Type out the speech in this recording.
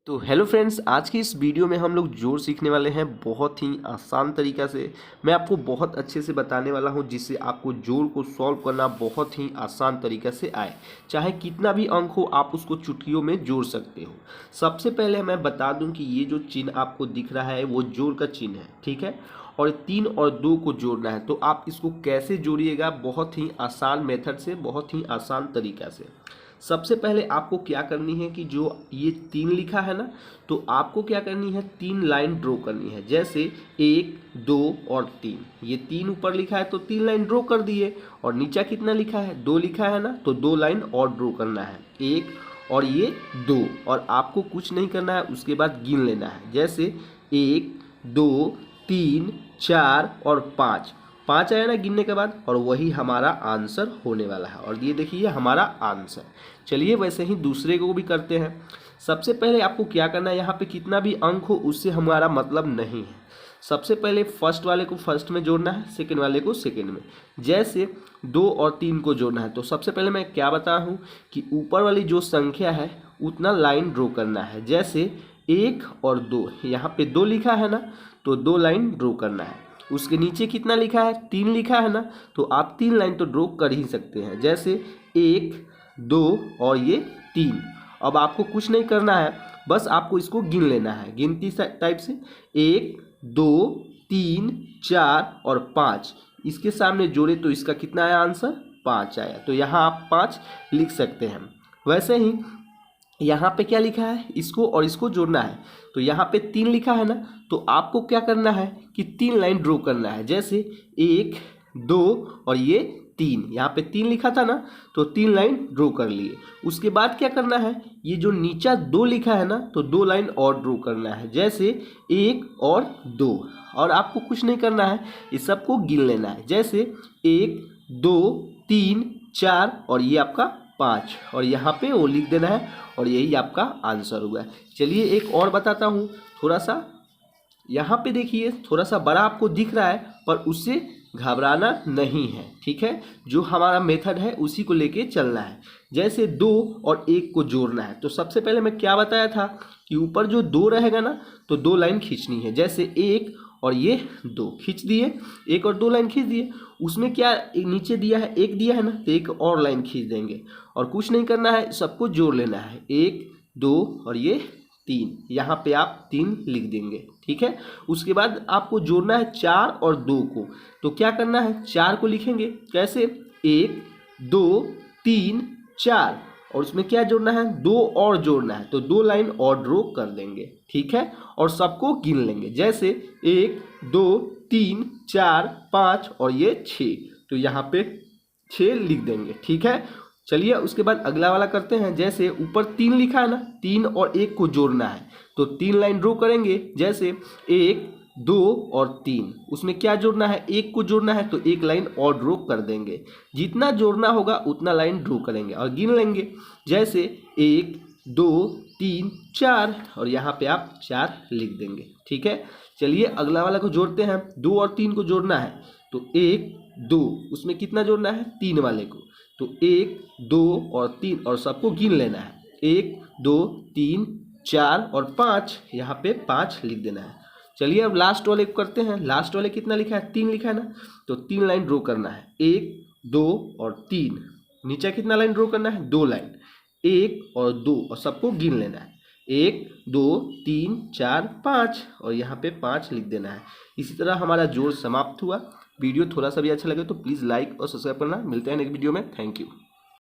तो hello friends, आज की इस वीडियो में हम लोग जोड़ सीखने वाले हैं बहुत ही आसान तरीका से। मैं आपको बहुत अच्छे से बताने वाला हूं जिससे आपको जोड़ को सॉल्व करना बहुत ही आसान तरीका से आए। चाहे कितना भी अंक हो आप उसको चुटकियों में जोड़ सकते हो। सबसे पहले मैं बता दूं कि ये जो चिन्ह आपको दिख रहा है वो जोड़ का चिन्ह है, ठीक है। और 3 और 2 को जोड़ना है, तो आप इसको कैसे जोड़िएगा, बहुत ही आसान मेथड से, बहुत ही आसान तरीका से। सबसे पहले आपको क्या करनी है कि जो ये 3 लिखा है ना, तो आपको क्या करनी है, 3 लाइन ड्रॉ करनी है। जैसे 1, 2 और 3, ये 3 ऊपर लिखा है तो 3 लाइन ड्रॉ कर दिए। और नीचे कितना लिखा है, 2 लिखा है ना, तो 2 लाइन और ड्रॉ करना है, 1 और ये 2। और आपको कुछ नहीं करना है, उसके बाद गिन लेना है। जैसे 1, 2, 3, 4 और 5, 5 आया ना गिनने के बाद, और वही हमारा आंसर होने वाला है। और ये देखिए हमारा आंसर। चलिए वैसे ही दूसरे को भी करते हैं। सबसे पहले आपको क्या करना है, यहाँ पे कितना भी अंक हो उससे हमारा मतलब नहीं है। सबसे पहले फर्स्ट वाले को फर्स्ट में जोड़ना है, सेकंड वाले को सेकंड में। जैसे 2 और 3 को जोड़ना है, तो सबसे पहले मैं क्या बता हूँ कि ऊपर वाली जो संख्या है उतना लाइन ड्रॉ करना है। जैसे 1 और 2, यहाँ पे 2 लिखा है ना, तो 2 लाइन ड्रॉ करना है। उसके नीचे कितना लिखा है, 3 लिखा है ना, तो आप 3 लाइन तो ड्रॉ कर ही सकते हैं। जैसे 1, 2 और ये 3। अब आपको कुछ नहीं करना है, बस आपको इसको गिन लेना है गिनती टाइप से। 1, 2, 3, 4 और 5 इसके सामने जोड़े तो इसका कितना आया आंसर, 5 आया। तो यहाँ आप 5 लिख सकते हैं। वैसे ही यहाँ पे क्या लिखा है, इसको और इसको जोड़ना है, तो यहाँ पे 3 लिखा है ना, तो आपको क्या करना है कि 3 लाइन ड्रॉ करना है। जैसे 1, 2 और ये 3, यहाँ पे 3 लिखा था ना, तो 3 लाइन ड्रॉ कर लिए। उसके बाद क्या करना है, ये जो नीचा 2 लिखा है ना, तो 2 लाइन और ड्रॉ करना है। जैसे 1 और 2, और आपको कुछ नहीं करना है, इस सबको गिन लेना है। जैसे 1, 2, 3, 4 और ये आपका 5, और यहाँ पे वो लिख देना है, और यही आपका आंसर हुआ है। चलिए एक और बताता हूँ थोड़ा सा। यहाँ पे देखिए थोड़ा सा बड़ा आपको दिख रहा है, पर उससे घबराना नहीं है, ठीक है। जो हमारा मेथड है उसी को लेके चलना है। जैसे 2 और 1 को जोड़ना है, तो सबसे पहले मैं क्या बताया था कि ऊपर जो 2 रहेगा ना, तो 2 लाइन खींचनी है। जैसे 1 और ये 2 खींच दिए, 1 और 2 लाइन खींच दिए। उसमें क्या नीचे दिया है, 1 दिया है ना, तो 1 और लाइन खींच देंगे। और कुछ नहीं करना है, सबको जोड़ लेना है। 1, 2 और ये 3, यहाँ पे आप 3 लिख देंगे, ठीक है। उसके बाद आपको जोड़ना है 4 और 2 को, तो क्या करना है, 4 को लिखेंगे कैसे, 1, 2, 3, 4, और उसमें क्या जोड़ना है, 2 और जोड़ना है, तो 2 लाइन और ड्रॉ कर देंगे, ठीक है। और सबको गिन लेंगे। जैसे 1, 2, 3, 4, 5 और ये 6, तो यहाँ पे 6 लिख देंगे, ठीक है। चलिए उसके बाद अगला वाला करते हैं। जैसे ऊपर 3 लिखा है ना, 3 और 1 को जोड़ना है, तो 3 लाइन ड्रॉ करेंगे। जैसे 1, 2 और 3, उसमें क्या जोड़ना है, 1 को जोड़ना है, तो 1 लाइन और ड्रॉ कर देंगे। जितना जोड़ना होगा उतना लाइन ड्रॉ करेंगे और गिन लेंगे। जैसे 1, 2, 3, 4, और यहाँ पे आप 4 लिख देंगे, ठीक है। चलिए अगला वाला को जोड़ते हैं। 2 और 3 को जोड़ना है, तो 1, 2, उसमें कितना जोड़ना है, 3 वाले को, तो 1, 2 और 3, और सबको गिन लेना है। 1, 2, 3, 4 और 5, यहाँ पे 5 लिख देना है। चलिए अब लास्ट वाले को करते हैं। लास्ट वाले कितना लिखा है, 3 लिखा है ना, तो 3 लाइन ड्रॉ करना है। 1, 2 और 3, नीचे कितना लाइन ड्रॉ करना है, 2 लाइन, 1 और 2, और सबको गिन लेना है। 1, 2, 3, 4, 5, और यहाँ पे 5 लिख देना है। इसी तरह हमारा जोड़ समाप्त हुआ। वीडियो थोड़ा सा भी अच्छा लगे तो प्लीज़ लाइक और सब्सक्राइब करना। मिलते हैं नेक्स्ट वीडियो में। Thank you.